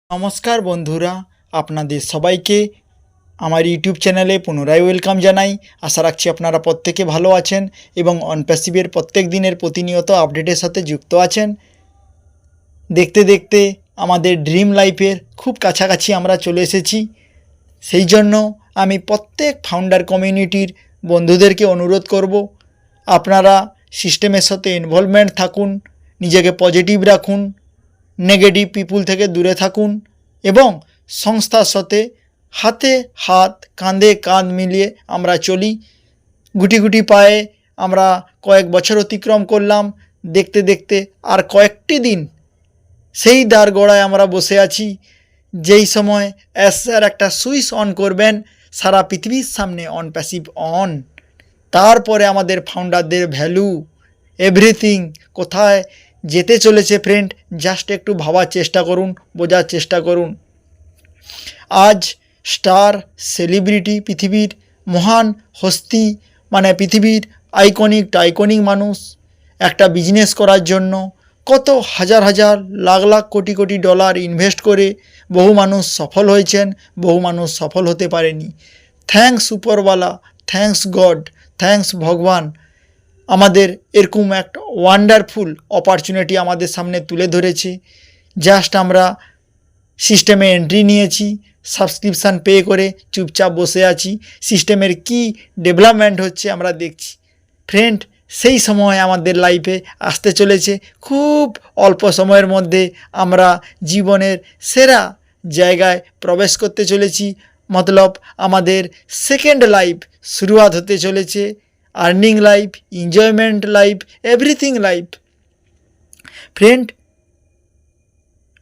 নমস্কার বন্ধুরা, আপনাদের সবাইকে আমার ইউটিউব চ্যানেলে পুনরায় ওয়েলকাম জানাই। আশা রাখছি আপনারা প্রত্যেকে ভালো আছেন এবং অনপ্যাসিভের প্রত্যেক দিনের প্রতিনিয়ত আপডেটের সাথে যুক্ত আছেন। দেখতে দেখতে আমাদের ড্রিম লাইফের খুব কাছাকাছি আমরা চলে এসেছি। সেই জন্য আমি প্রত্যেক ফাউন্ডার কমিউনিটির বন্ধুদেরকে অনুরোধ করব, আপনারা সিস্টেমের সাথে ইনভলভমেন্ট থাকুন, নিজেকে পজিটিভ রাখুন, নেগেটিভ পিপুল থেকে দূরে থাকুন এবং সংস্থার সাথে হাতে হাত কাঁধে কাঁধ মিলিয়ে আমরা চলি। গুটি গুটি পায়ে আমরা কয়েক বছর অতিক্রম করলাম, দেখতে দেখতে আর কয়েকটি দিন সেই দ্বারগড়ায় আমরা বসে আছি, যেই সময় স্যার একটা সুইচ অন করবেন, সারা পৃথিবীর সামনে অনপ্যাসিভ অন। তারপরে আমাদের ফাউন্ডারদের ভ্যালু এভরিথিং কোথায় যেতে চলেছে ফ্রেন্ড, জাস্ট একটু ভাবার চেষ্টা করুন, বোঝার চেষ্টা করুন। আজ স্টার সেলিব্রিটি, পৃথিবীর মহান হস্তি, মানে পৃথিবীর আইকনিক মানুষ একটা বিজনেস করার জন্য কত হাজার হাজার লাখ লাখ কোটি কোটি ডলার ইনভেস্ট করে বহু মানুষ সফল হয়েছেন, বহু মানুষ সফল হতে পারেনি। থ্যাঙ্কস উপরওয়ালা, থ্যাঙ্কস গড, থ্যাঙ্কস ভগবান, আমাদের এরকম একটা ওয়ান্ডারফুল অপরচুনিটি আমাদের সামনে তুলে ধরেছে। জাস্ট আমরা সিস্টেমে এন্ট্রি নিয়েছি, সাবস্ক্রিপশান পে করে চুপচাপ বসে আছি। সিস্টেমের কি ডেভেলপমেন্ট হচ্ছে আমরা দেখছি। ফ্রেন্ড, সেই সময় আমাদের লাইফে আসতে চলেছে। খুব অল্প সময়ের মধ্যে আমরা জীবনের সেরা জায়গায় প্রবেশ করতে চলেছি। মতলব আমাদের সেকেন্ড লাইফ শুরুয়াত হতে চলেছে। Earning life, enjoyment life, everything life. Friend,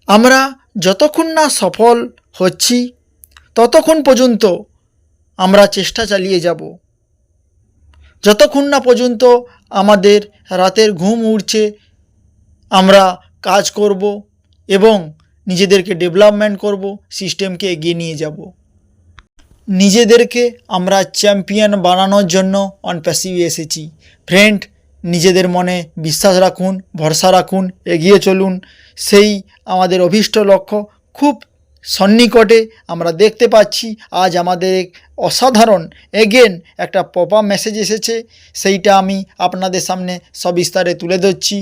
আমরা যতক্ষণ না সফল হচ্ছি ততক্ষণ পর্যন্ত আমরা চেষ্টা চালিয়ে যাব। যতক্ষণ না পর্যন্ত আমাদের রাতের ঘুম উড়ছে, আমরা কাজ করব এবং নিজেদেরকে ডেভেলপমেন্ট করব, সিস্টেমকে এগিয়ে নিয়ে যাব। নিজেদেরকে আমরা চ্যাম্পিয়ন বানানোর জন্য অনপ্যাসিভে এসেছি। ফ্রেন্ড, নিজেদের মনে বিশ্বাস রাখুন, ভরসা রাখুন, এগিয়ে চলুন। সেই আমাদের অভীষ্ট লক্ষ্য খুব সন্নিকটে আমরা দেখতে পাচ্ছি। আজ আমাদের অসাধারণ এগেন একটা পপ আপ মেসেজ এসেছে, সেইটা আমি আপনাদের সামনে সবিস্তারে তুলে ধরছি।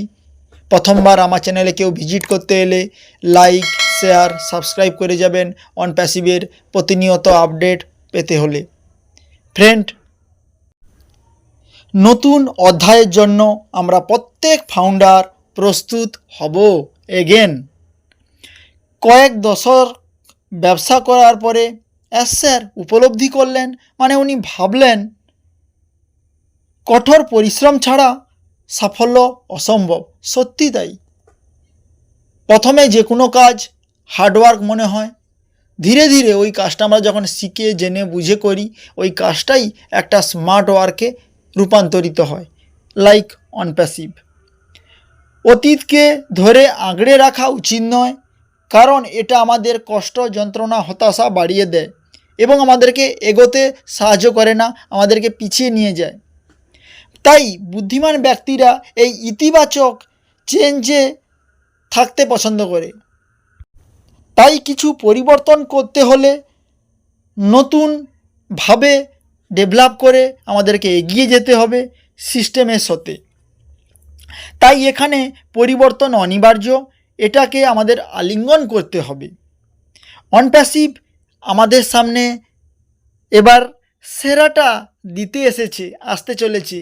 প্রথমবার আমার চ্যানেলে কেউ ভিজিট করতে এলে লাইক, শেয়ার, সাবস্ক্রাইব করে যাবেন অনপ্যাসিভের প্রতিনিয়ত আপডেট পেতে হলে। ফ্রেন্ড, নতুন অধ্যায়ের জন্য আমরা প্রত্যেক ফাউন্ডার প্রস্তুত হব এগেন। কয়েক দশক ব্যবসা করার পরে স্যার উপলব্ধি করলেন, মানে উনি ভাবলেন কঠোর পরিশ্রম ছাড়া সাফল্য অসম্ভব। সত্যি তাই। প্রথমে যে কোনো কাজ হার্ডওয়ার্ক মনে হয়, ধীরে ধীরে ওই কাজটা আমরা যখন শিখে জেনে বুঝে করি, ওই কাজটাই একটা স্মার্ট ওয়ার্কে রূপান্তরিত হয়। লাইক অনপ্যাসিভ। অতীতকে ধরে আঁকড়ে রাখা উচিত নয়, কারণ এটা আমাদের কষ্ট, যন্ত্রণা, হতাশা বাড়িয়ে দেয় এবং আমাদেরকে এগোতে সাহায্য করে না, আমাদেরকে পিছিয়ে নিয়ে যায়। তাই বুদ্ধিমান ব্যক্তিরা এই ইতিবাচক চেঞ্জে থাকতে পছন্দ করে। তাই কিছু পরিবর্তন করতে হলে নতুনভাবে ডেভেলপ করে আমাদেরকে এগিয়ে যেতে হবে সিস্টেমের সাথে। তাই এখানে পরিবর্তন অনিবার্য, এটাকে আমাদের আলিঙ্গন করতে হবে। অনপ্যাসিভ আমাদের সামনে এবার সেরাটা দিতে আসতে চলেছে।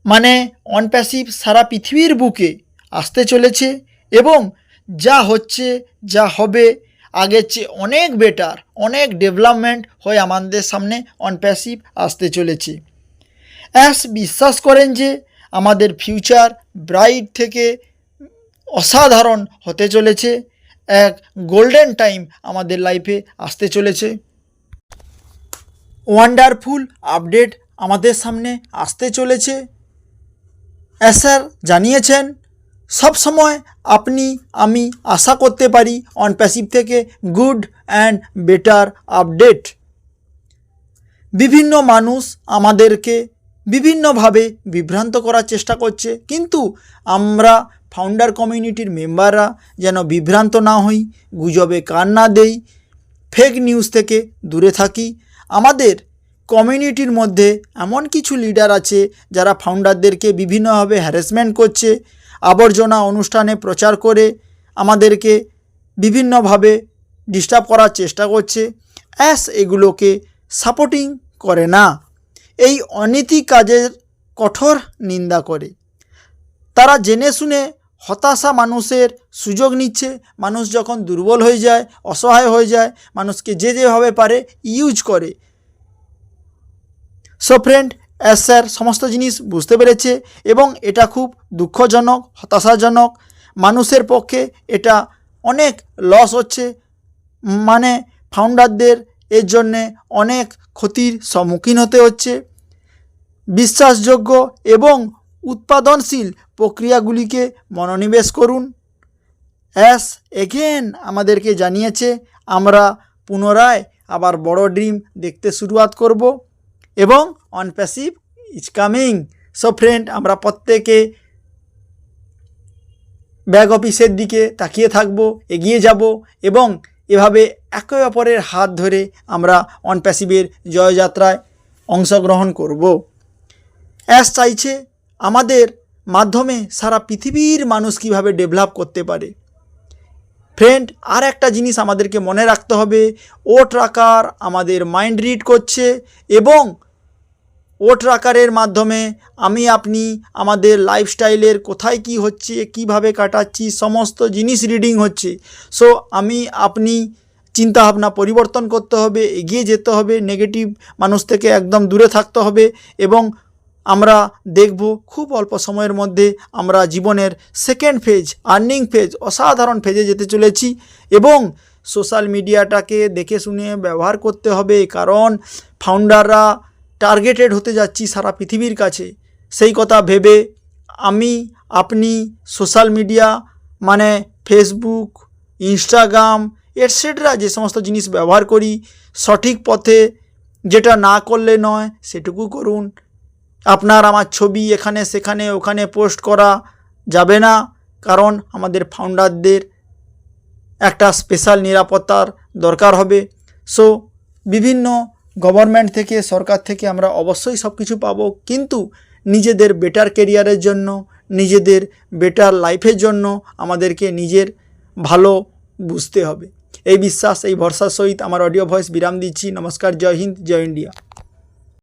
মানে অনপ্যাসিভ সারা পৃথিবীর বুকে আসতে চলেছে এবং যা হচ্ছে, যা হবে, আগের চেয়ে অনেক বেটার, অনেক ডেভেলপমেন্ট হয়ে আমাদের সামনে অনপ্যাসিভ আসতে চলেছে। বিশ্বাস করেন যে আমাদের ফিউচার ব্রাইট থেকে অসাধারণ হতে চলেছে। এক গোল্ডেন টাইম আমাদের লাইফে আসতে চলেছে। ওয়ান্ডারফুল আপডেট আমাদের সামনে আসতে চলেছে। স্যার জানিয়েছেন সব সময় আমি আশা করতে পারি অনপ্যাসিভ থেকে গুড অ্যান্ড বেটার আপডেট। বিভিন্ন মানুষ আমাদেরকে বিভিন্নভাবে বিভ্রান্ত করার চেষ্টা করছে, কিন্তু আমরা ফাউন্ডার কমিউনিটির মেম্বাররা যেন বিভ্রান্ত না হই, গুজবে কান না দেই, ফেক নিউজ থেকে দূরে থাকি। আমাদের কমিউনিটির মধ্যে এমন কিছু লিডার আছে যারা ফাউন্ডারদেরকে বিভিন্নভাবে হ্যারাসমেন্ট করছে, আবর্জনা অনুষ্ঠানে প্রচার করে আমাদেরকে বিভিন্নভাবে ডিস্টার্ব করার চেষ্টা করছে। এগুলোকে সাপোর্টিং করে না, এই অনীতি কাজের কঠোর নিন্দা করে। তারা জেনে শুনে হতাশা মানুষের সুযোগ নিচ্ছে। মানুষ যখন দুর্বল হয়ে যায়, অসহায় হয়ে যায়, মানুষকে যেভাবে পারে ইউজ করে। সো ফ্রেন্ড, স্যার সমস্ত জিনিস বুঝতে পেরেছে এবং এটা খুব দুঃখজনক, হতাশাজনক। মানুষের পক্ষে এটা অনেক লস হচ্ছে, মানে ফাউন্ডারদের এর জন্যে অনেক ক্ষতির সম্মুখীন হতে হচ্ছে। বিশ্বাসযোগ্য এবং উৎপাদনশীল প্রক্রিয়াগুলিকে মনোনিবেশ করুন। এগেন আমাদেরকে জানিয়েছে আমরা পুনরায় আবার বড় ড্রিম দেখতে শুরুয়াত করব এবং on passive is coming. So friend, আমরা প্রত্যেকে ব্যাক অফিসের দিকে তাকিয়ে থাকব, এগিয়ে যাব এবং এভাবে একে অপরের হাত ধরে আমরা অন প্যাসিভের জয়যাত্রায় অংশগ্রহণ করব। চাইছে আমাদের মাধ্যমে সারা পৃথিবীর মানুষ কীভাবে ডেভেলপ করতে পারে। ফ্রেন্ড, আর একটা জিনিস আমাদেরকে মনে রাখতে হবে, ও ট্র্যাকার আমাদের মাইন্ড রিড করছে এবং ও ট্র্যাকারের মাধ্যমে আপনি আমাদের লাইফস্টাইলের কোথায় কি হচ্ছে, কিভাবে কাটাচ্ছি, সমস্ত জিনিস রিডিং হচ্ছে। সো আপনি চিন্তাভাবনা পরিবর্তন করতে হবে, এগিয়ে যেতে হবে, নেগেটিভ মানুষ থেকে একদম দূরে থাকতে হবে এবং আমরা দেখব খুব অল্প সময়ের মধ্যে আমরা জীবনের সেকেন্ড ফেজ, আর্নিং ফেজ, অসাধারণ ফেজে যেতে চলেছি এবং সোশ্যাল মিডিয়াটাকে দেখে শুনে ব্যবহার করতে হবে, কারণ ফাউন্ডাররা টার্গেটেড হতে যাচ্ছি সারা পৃথিবীর কাছে। সেই কথা ভেবে আপনি সোশ্যাল মিডিয়া মানে ফেসবুক, ইনস্টাগ্রাম এটসেট্রা যে সমস্ত জিনিস ব্যবহার করি, সঠিক পথে যেটা না করলে নয় সেটুকু করুন। আপনার আমার ছবি এখানে সেখানে ওখানে পোস্ট করা যাবে না, কারণ আমাদের ফাউন্ডারদের একটা স্পেশাল নিরাপত্তার দরকার হবে। সো বিভিন্ন গভর্নমেন্ট থেকে, সরকার থেকে আমরা অবশ্যই সব কিছু পাবো, কিন্তু নিজেদের বেটার কেরিয়ারের জন্য, নিজেদের বেটার লাইফের জন্য আমাদেরকে নিজের ভালো বুঝতে হবে। এই বিশ্বাস, এই ভরসার সহিত আমার অডিও ভয়েস বিরাম দিচ্ছি। নমস্কার, জয় হিন্দ, জয় ইন্ডিয়া।